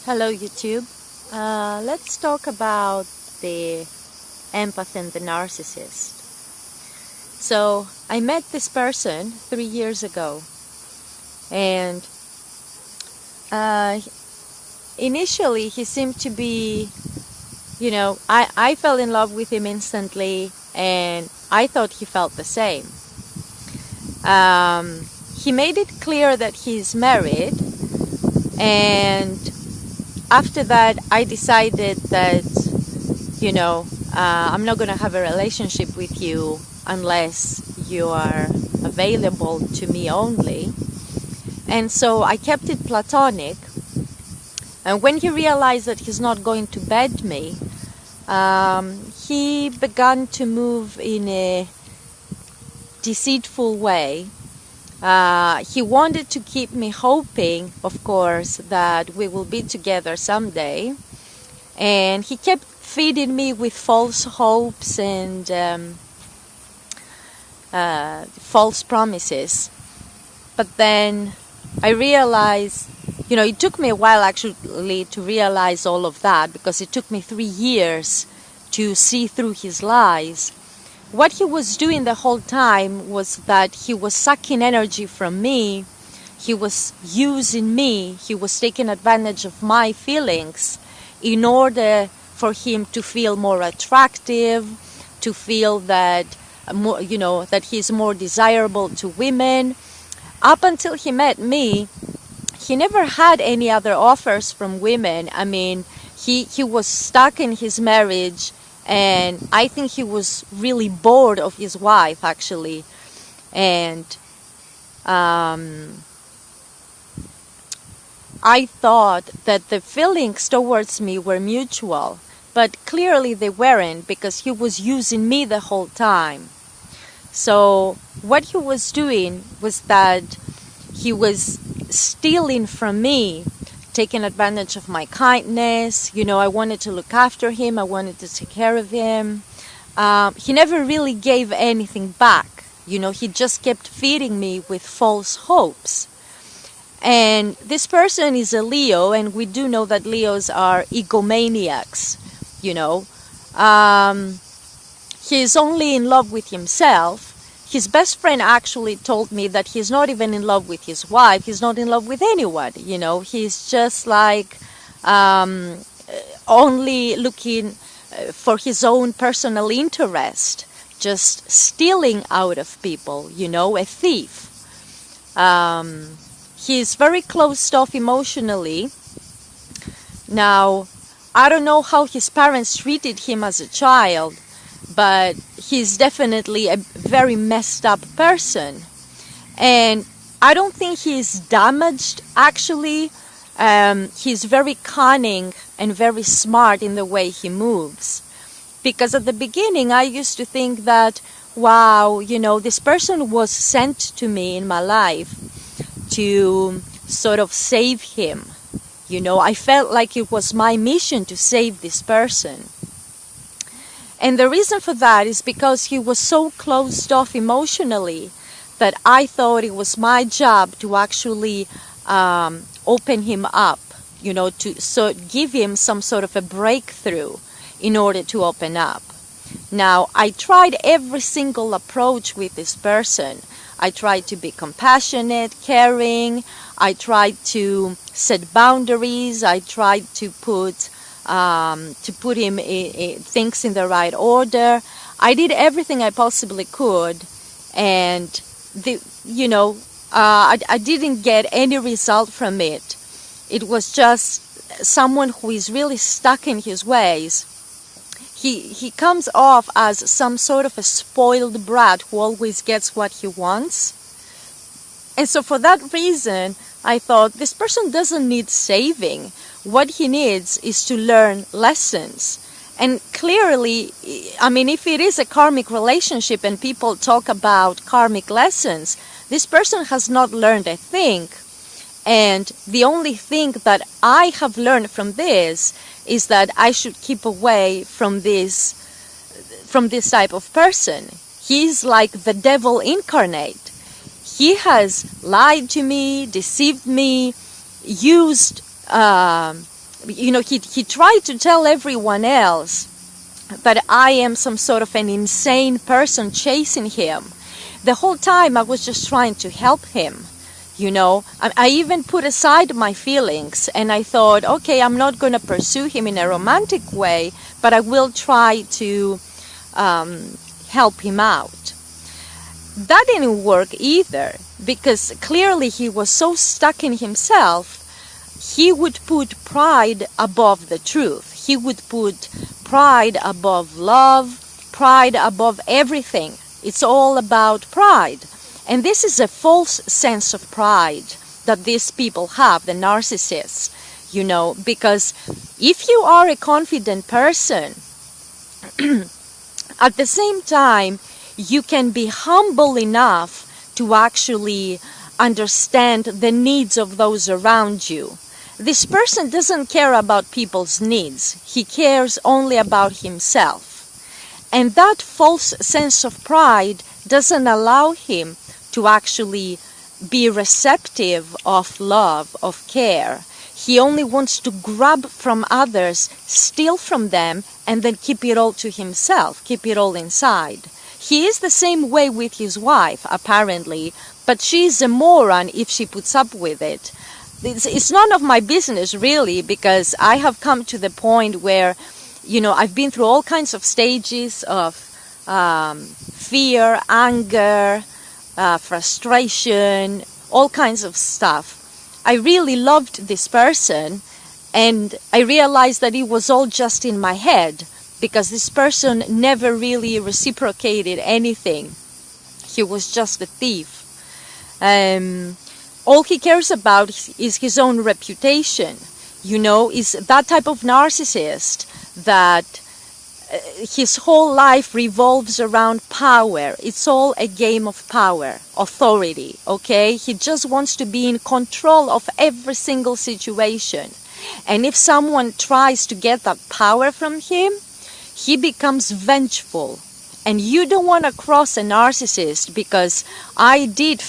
Hello YouTube. Let's talk about the empath and the narcissist. So I met this person 3 years ago, and initially he seemed to be, I fell in love with him instantly, and I thought he felt the same. He made it clear that he's married, and after that, I decided that, I'm not going to have a relationship with you unless you are available to me only. And so I kept it platonic. And when he realized that he's not going to bed me, he began to move in a deceitful way. He wanted to keep me hoping, of course, that we will be together someday. And he kept feeding me with false hopes and false promises. But then I realized, it took me a while actually to realize all of that, because it took me 3 years to see through his lies. What he was doing the whole time was that he was sucking energy from me, he was using me, he was taking advantage of my feelings in order for him to feel more attractive, to feel that, that he's more desirable to women. Up until he met me, he never had any other offers from women. I mean, he was stuck in his marriage. And I think he was really bored of his wife, actually. And I thought that the feelings towards me were mutual. But clearly they weren't, because he was using me the whole time. So what he was doing was that he was stealing from me, taking advantage of my kindness. I wanted to look after him. I wanted to take care of him. He never really gave anything back. He just kept feeding me with false hopes. And this person is a Leo, and we do know that Leos are egomaniacs. He's only in love with himself. His best friend actually told me that he's not even in love with his wife. He's not in love with anyone. He's just like only looking for his own personal interest, just stealing out of people, a thief. He's very closed off emotionally. Now, I don't know how his parents treated him as a child, but he's definitely a very messed up person. And I don't think he's damaged, actually. He's very cunning and very smart in the way he moves. Because at the beginning, I used to think that, wow, this person was sent to me in my life to sort of save him. I felt like it was my mission to save this person. And the reason for that is because he was so closed off emotionally that I thought it was my job to actually open him up, to give him some sort of a breakthrough in order to open up. Now, I tried every single approach with this person. I tried to be compassionate, caring. I tried to set boundaries. I tried to put him things in the right order. I did everything I possibly could, and I didn't get any result from it. It was just someone who is really stuck in his ways. He comes off as some sort of a spoiled brat who always gets what he wants. And so for that reason, I thought this person doesn't need saving. What he needs is to learn lessons. And clearly, if it is a karmic relationship and people talk about karmic lessons, this person has not learned a thing. And the only thing that I have learned from this is that I should keep away from this type of person. He's like the devil incarnate. He has lied to me, deceived me, used he tried to tell everyone else that I am some sort of an insane person chasing him. The whole time I was just trying to help him. I even put aside my feelings, and I thought, okay, I'm not going to pursue him in a romantic way, but I will try to help him out. That didn't work either, because clearly he was so stuck in himself. He would put pride above the truth. He would put pride above love, pride above everything. It's all about pride. And this is a false sense of pride that these people have, the narcissists, because if you are a confident person, at the same time, you can be humble enough to actually understand the needs of those around you. This person doesn't care about people's needs. He cares only about himself. And that false sense of pride doesn't allow him to actually be receptive of love, of care. He only wants to grab from others, steal from them, and then keep it all to himself, keep it all inside. He is the same way with his wife, apparently, but she's a moron if she puts up with it. It's none of my business, really, because I have come to the point where, I've been through all kinds of stages of fear, anger, frustration, all kinds of stuff. I really loved this person, and I realized that it was all just in my head, because this person never really reciprocated anything. He was just a thief. All he cares about is his own reputation. Is that type of narcissist that his whole life revolves around power. It's all a game of power, authority, okay? He just wants to be in control of every single situation. And if someone tries to get that power from him, he becomes vengeful. And you don't want to cross a narcissist, because I did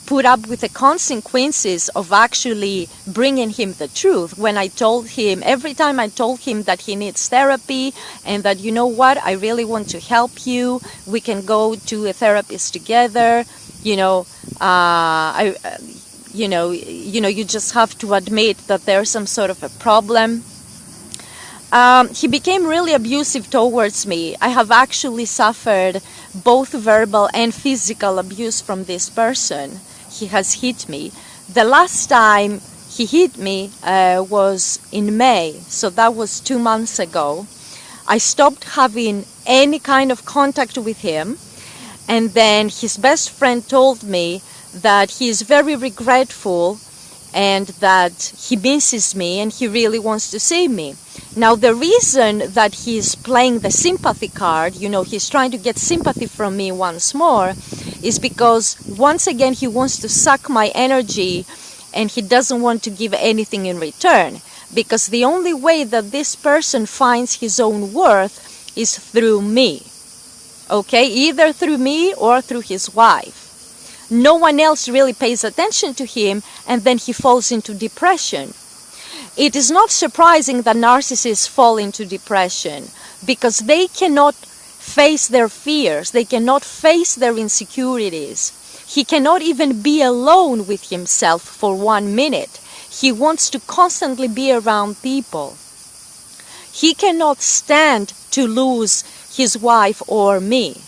put up with the consequences of actually bringing him the truth when every time I told him that he needs therapy, and that, I really want to help you, we can go to a therapist together, you just have to admit that there's some sort of a problem. He became really abusive towards me. I have actually suffered both verbal and physical abuse from this person. He has hit me. The last time he hit me was in May, so that was 2 months ago. I stopped having any kind of contact with him, and then his best friend told me that he is very regretful and that he misses me and he really wants to see me. Now, the reason that he's playing the sympathy card, he's trying to get sympathy from me once more, is because once again he wants to suck my energy and he doesn't want to give anything in return. Because the only way that this person finds his own worth is through me. Okay? Either through me or through his wife. No one else really pays attention to him, and then he falls into depression. It is not surprising that narcissists fall into depression, because they cannot face their fears, they cannot face their insecurities. He cannot even be alone with himself for 1 minute. He wants to constantly be around people. He cannot stand to lose his wife or me.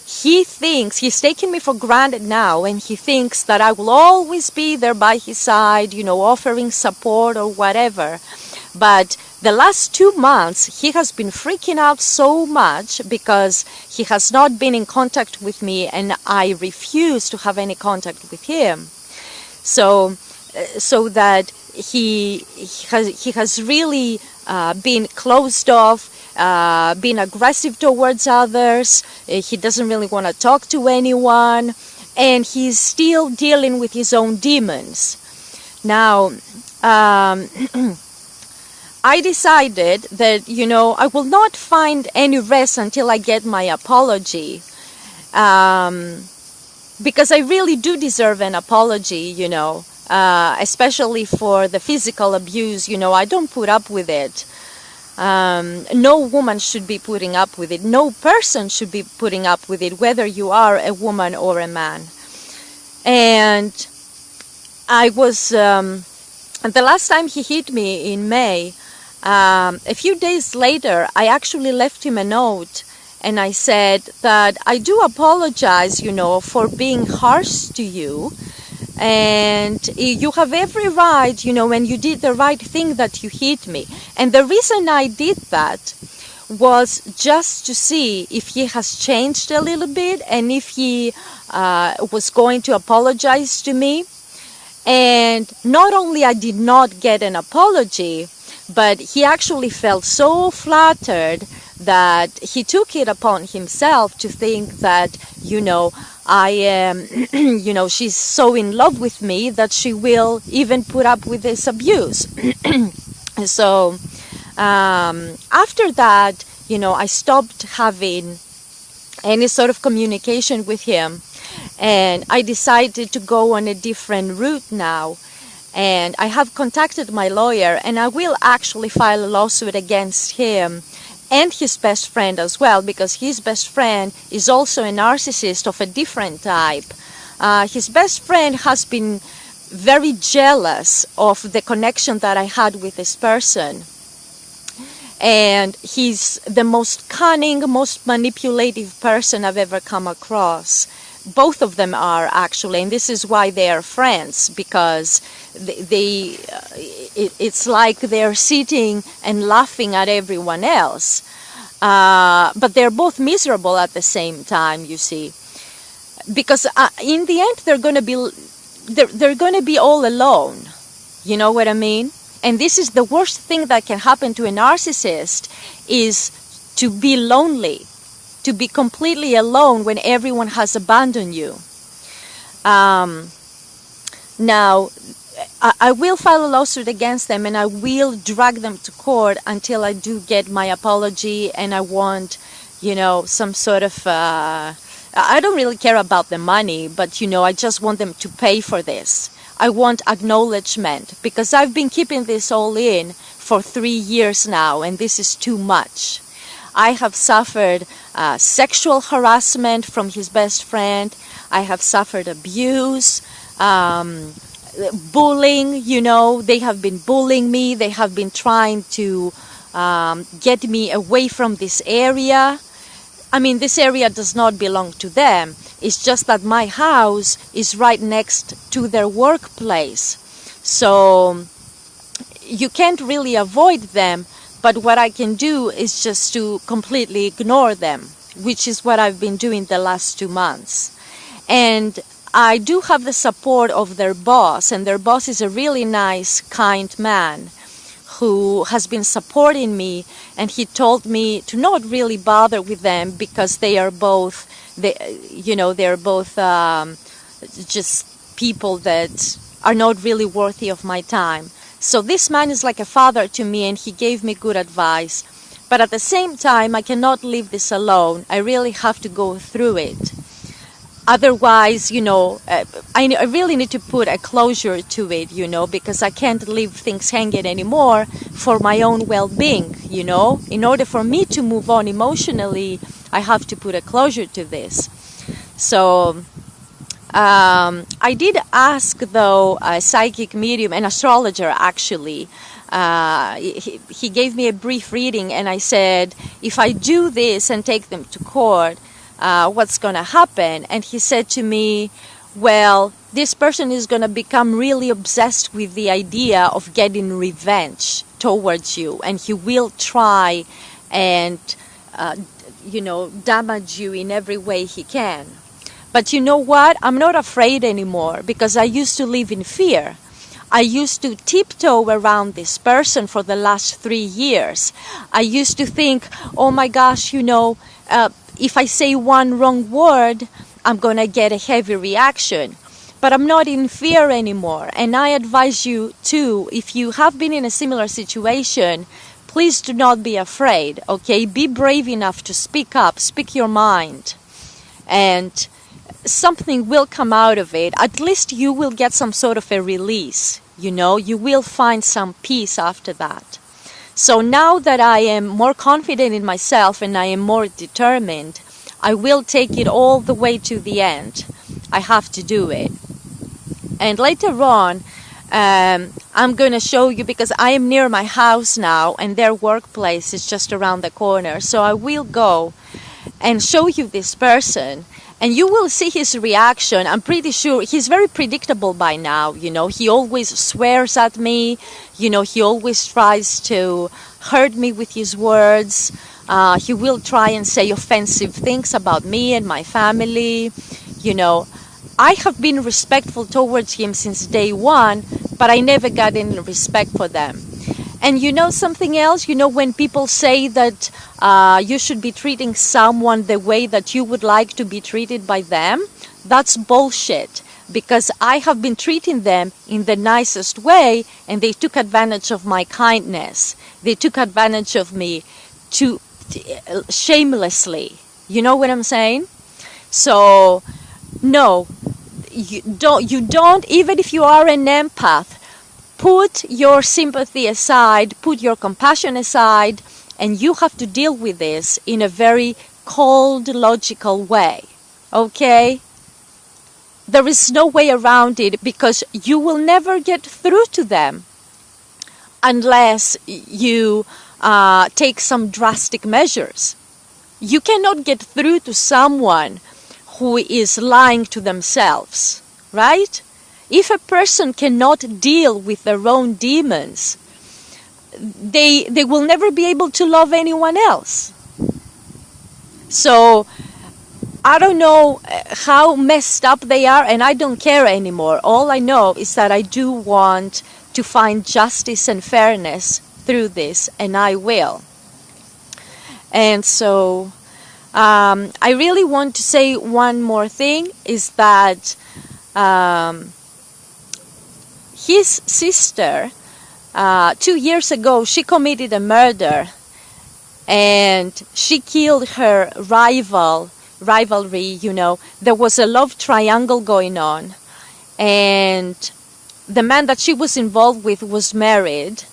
He thinks, he's taking me for granted now, and he thinks that I will always be there by his side, offering support or whatever. But the last 2 months, he has been freaking out so much because he has not been in contact with me, and I refuse to have any contact with him. So that he has really been closed off, being aggressive towards others. He doesn't really want to talk to anyone, and he's still dealing with his own demons. Now, I decided that, I will not find any rest until I get my apology, because I really do deserve an apology, especially for the physical abuse. I don't put up with it. No woman should be putting up with it. No person should be putting up with it, whether you are a woman or a man. And I was, the last time he hit me in May, a few days later, I actually left him a note, and I said that I do apologize, for being harsh to you, and you have every right, when you did the right thing, that you hit me. And the reason I did that was just to see if he has changed a little bit, and if he was going to apologize to me. And not only I did not get an apology, but he actually felt so flattered that he took it upon himself to think that, I am, she's so in love with me that she will even put up with this abuse. So after that, I stopped having any sort of communication with him, and I decided to go on a different route now. And I have contacted my lawyer, and I will actually file a lawsuit against him and his best friend as well, because his best friend is also a narcissist of a different type. His best friend has been very jealous of the connection that I had with this person. And he's the most cunning, most manipulative person I've ever come across. Both of them are, actually, and this is why they are friends, because it's like they're sitting and laughing at everyone else. But they're both miserable at the same time, you see. Because in the end, they're going to be all alone. You know what I mean? And this is the worst thing that can happen to a narcissist, is to be lonely, to be completely alone when everyone has abandoned you. Now, I will file a lawsuit against them, and I will drag them to court until I do get my apology, and I want, some sort of, I don't really care about the money, but, I just want them to pay for this. I want acknowledgement, because I've been keeping this all in for 3 years now, and this is too much. I have suffered sexual harassment from his best friend. I have suffered abuse, bullying. They have been bullying me. They have been trying to get me away from this area. I mean, this area does not belong to them. It's just that my house is right next to their workplace. So you can't really avoid them, but what I can do is just to completely ignore them, which is what I've been doing the last 2 months. And I do have the support of their boss, and their boss is a really nice, kind man who has been supporting me, and he told me to not really bother with them because they are both, they're both just people that are not really worthy of my time. So this man is like a father to me, and he gave me good advice. But at the same time, I cannot leave this alone. I really have to go through it. Otherwise, I really need to put a closure to it, because I can't leave things hanging anymore for my own well-being, In order for me to move on emotionally, I have to put a closure to this. So I did ask, though, a psychic medium, an astrologer actually. He gave me a brief reading, and I said, if I do this and take them to court, what's going to happen? And he said to me, well, this person is going to become really obsessed with the idea of getting revenge towards you, and he will try and, damage you in every way he can. But you know what? I'm not afraid anymore, because I used to live in fear. I used to tiptoe around this person for the last 3 years. I used to think, oh my gosh, if I say one wrong word, I'm going to get a heavy reaction. But I'm not in fear anymore. And I advise you too, if you have been in a similar situation, please do not be afraid, okay? Be brave enough to speak up, speak your mind. And something will come out of it. At least you will get some sort of a release, you know, you will find some peace after that. So now that I am more confident in myself and I am more determined, I will take it all the way to the end. I have to do it. And later on, I'm going to show you, because I am near my house now and their workplace is just around the corner. So I will go and show you this person and you will see his reaction. I'm pretty sure he's very predictable by now. You know, he always swears at me. You know, he always tries to hurt me with his words. He will try and say offensive things about me and my family. You know, I have been respectful towards him since day one, but I never got any respect for them. And you know something else? You know, when people say that you should be treating someone the way that you would like to be treated by them, that's bullshit. Because I have been treating them in the nicest way and they took advantage of my kindness. They took advantage of me shamelessly. You know what I'm saying? So, no, you don't, even if you are an empath, put your sympathy aside, put your compassion aside, and you have to deal with this in a very cold, logical way. Okay? There is no way around it, because you will never get through to them unless you take some drastic measures. You cannot get through to someone who is lying to themselves, right? If a person cannot deal with their own demons, they will never be able to love anyone else. So I don't know how messed up they are, and I don't care anymore. All I know is that I do want to find justice and fairness through this, and I will. And so I really want to say one more thing, is that his sister, 2 years ago, she committed a murder, and she killed her rivalry, you know. There was a love triangle going on, and the man that she was involved with was married,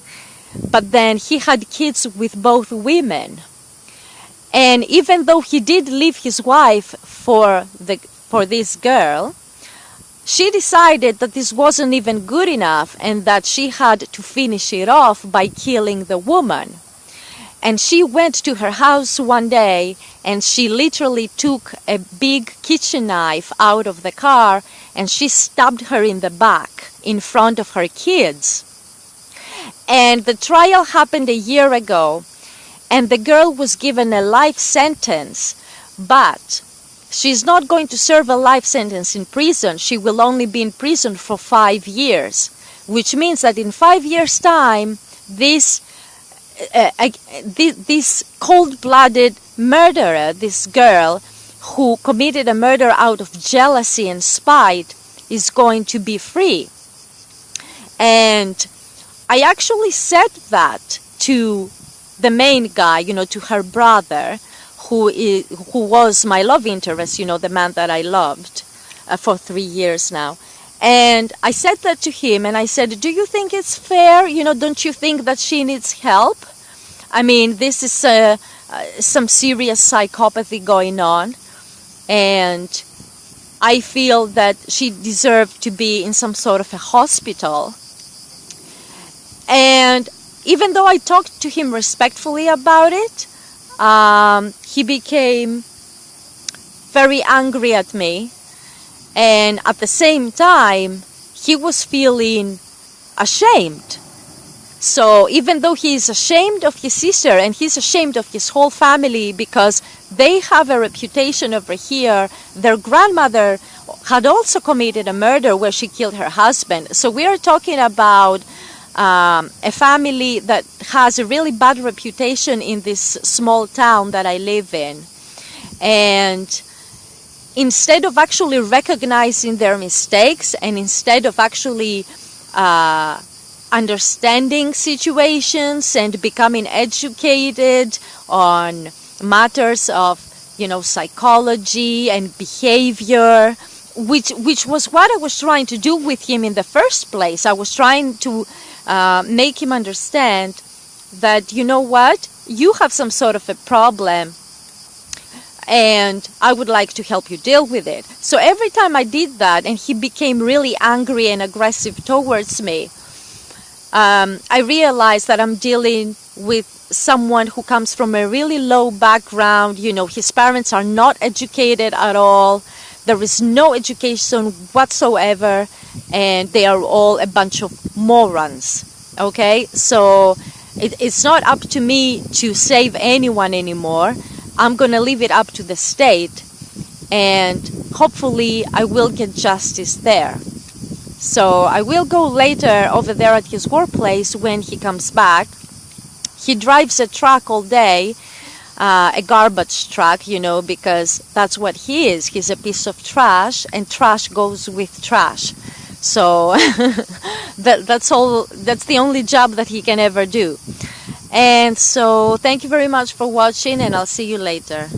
but then he had kids with both women. And even though he did leave his wife for this girl, she decided that this wasn't even good enough and that she had to finish it off by killing the woman. And she went to her house one day and she literally took a big kitchen knife out of the car and she stabbed her in the back in front of her kids. And the trial happened a year ago, and the girl was given a life sentence, but she's not going to serve a life sentence in prison. She will only be in prison for 5 years, which means that in 5 years' time, this cold-blooded murderer, this girl who committed a murder out of jealousy and spite, is going to be free. And I actually said that to the main guy, you know, to her brother, who was my love interest, you know, the man that I loved for 3 years now. And I said that to him, and I said, do you think it's fair? You know, don't you think that she needs help? I mean, this is some serious psychopathy going on, and I feel that she deserved to be in some sort of a hospital. And even though I talked to him respectfully about it, he became very angry at me. And at the same time, he was feeling ashamed. So even though he is ashamed of his sister and he's ashamed of his whole family because they have a reputation over here, their grandmother had also committed a murder where she killed her husband. So we are talking about a family that has a really bad reputation in this small town that I live in. And instead of actually recognizing their mistakes and instead of actually understanding situations and becoming educated on matters of, you know, psychology and behavior which was what I was trying to do with him in the first place. I was trying to make him understand that, you know what, you have some sort of a problem, and I would like to help you deal with it. So every time I did that, and he became really angry and aggressive towards me, I realized that I'm dealing with someone who comes from a really low background. You know, his parents are not educated at all. There is no education whatsoever, and they are all a bunch of morons. Okay, so it's not up to me to save anyone anymore. I'm gonna leave it up to the state, and hopefully I will get justice there. So I will go later over there at his workplace when he comes back. He drives a truck all day, a garbage truck, you know, because that's what he is. He's a piece of trash, and trash goes with trash. So that's all. That's the only job that he can ever do. And so thank you very much for watching, and I'll see you later.